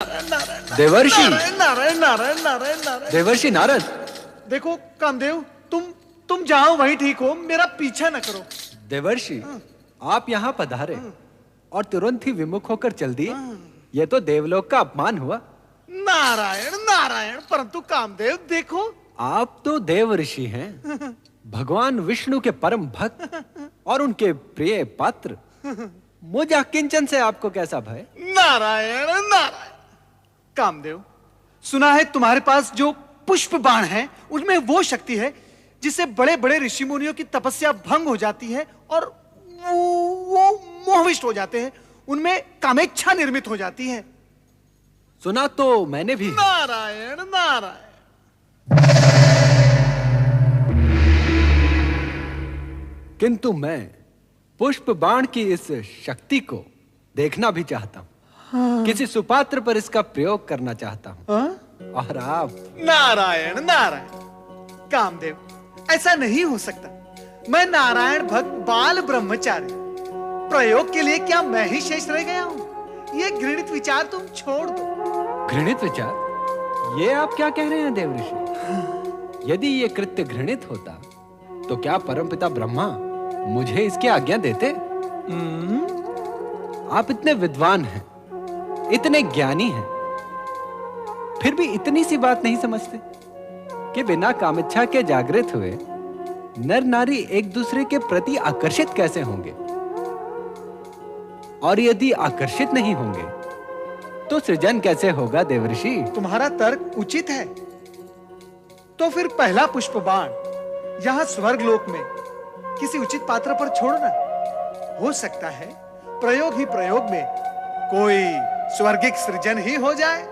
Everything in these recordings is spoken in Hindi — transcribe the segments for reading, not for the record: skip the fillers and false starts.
देवर्षि नारायण नारायण नारायण नारायण नारायण। देवर्षि नारद। देखो कामदेव, तुम जहां वहीं ठीक हो, मेरा पीछा न करो। देवर्षि आप यहाँ पधारे और तुरंत ही विमुख होकर चल दिए। यह तो देवलोक का अपमान हुआ। नारायण नारायण, परंतु कामदेव देखो, आप तो देव ऋषि हैं, भगवान विष्णु के परम भक्त और उनके प्रिय पात्र। मुझ अकिंचन से आपको कैसा भय? नारायण नारायण। कामदेव, सुना है तुम्हारे पास जो पुष्प बाण है उनमें वो शक्ति है जिससे बड़े बड़े ऋषि मुनियों की तपस्या भंग हो जाती है और वो मोहविष्ट हो जाते हैं, उनमें कामेच्छा निर्मित हो जाती है। सुना तो मैंने भी। नारायण नारायण। किंतु मैं पुष्प बाण की इस शक्ति को देखना भी चाहता हूँ। किसी सुपात्र पर इसका प्रयोग करना चाहता हूँ। और आप? नारायण नारायण। कामदेव, ऐसा नहीं हो सकता। मैं नारायण भक्त बाल ब्रह्मचारी, प्रयोग के लिए क्या मैं ही शेष रह गया हूँ? ये घृणित विचार तुम छोड़ दो। घृणित विचार? ये आप क्या कह रहे हैं देवऋषि? यदि ये कृत्य घृणित होता तो क्या परमपिता ब्रह्मा मुझे इसकी आज्ञा देते? आप इतने विद्वान हैं, इतने ज्ञानी हैं, फिर भी इतनी सी बात नहीं समझते कि बिना कामेच्छा के जागृत हुए नर नारी एक दूसरे के प्रति आकर्षित कैसे होंगे? और यदि आकर्षित नहीं होंगे तो सृजन कैसे होगा देवर्षि? तुम्हारा तर्क उचित है। तो फिर पहला पुष्प बाण यहां स्वर्गलोक में किसी उचित पात्र पर छोड़ना। हो सकता है प्रयोग ही प्रयोग में कोई स्वर्गिक सृजन ही हो जाए।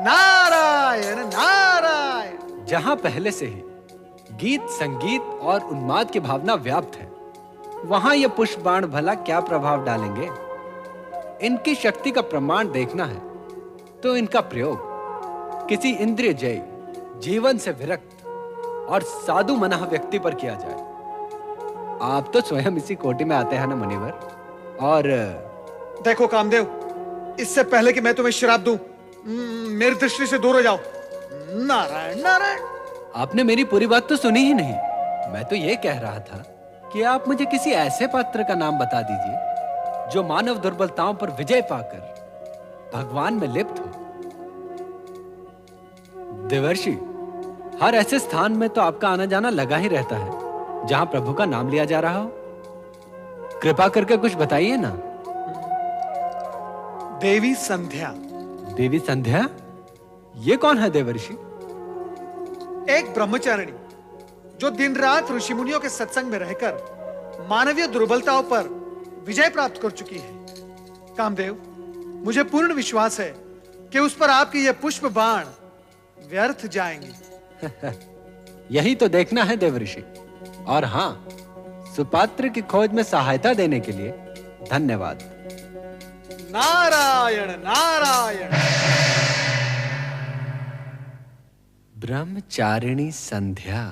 नारायण नारायण। जहां पहले से ही गीत, संगीत और उन्माद की भावना व्याप्त है, वहां ये पुष्प बाण भला क्या प्रभाव डालेंगे? इनकी शक्ति का प्रमाण देखना है तो इनका प्रयोग किसी इंद्रिय जय, जीवन से विरक्त और साधु मना व्यक्ति पर किया जाए। आप तो स्वयं इसी कोटि में आते हैं ना मुनिवर। और देखो कामदेव, इससे पहले कि मैं तुम्हें श्राप दूं, मेरी दृष्टि से दूर हो जाओ। नारायण नारायण। आपने मेरी पूरी बात तो सुनी ही नहीं। मैं तो ये कह रहा था कि आप मुझे किसी ऐसे पात्र का नाम बता दीजिए जो मानव दुर्बलताओं पर विजय पाकर भगवान में लिप्त हो। देवर्षि, हर ऐसे स्थान में तो आपका आना जाना लगा ही रहता है जहां प्रभु का नाम लिया जा रहा हो। कृपा करके कुछ बताइए ना। देवी संध्या। देवी संध्या? ये कौन है देवर्षि? एक ब्रह्मचारिणी जो दिन रात ऋषि मुनियों के सत्संग में रहकर मानवीय दुर्बलताओं पर विजय प्राप्त कर चुकी है। कामदेव, मुझे पूर्ण विश्वास है कि उस पर आपके ये पुष्प बाण व्यर्थ जाएंगे। यही तो देखना है देवर्षि। और हां, सुपात्र की खोज में सहायता देने के लिए धन्यवाद। नारायण नारायण। ब्रह्मचारिणी संध्या।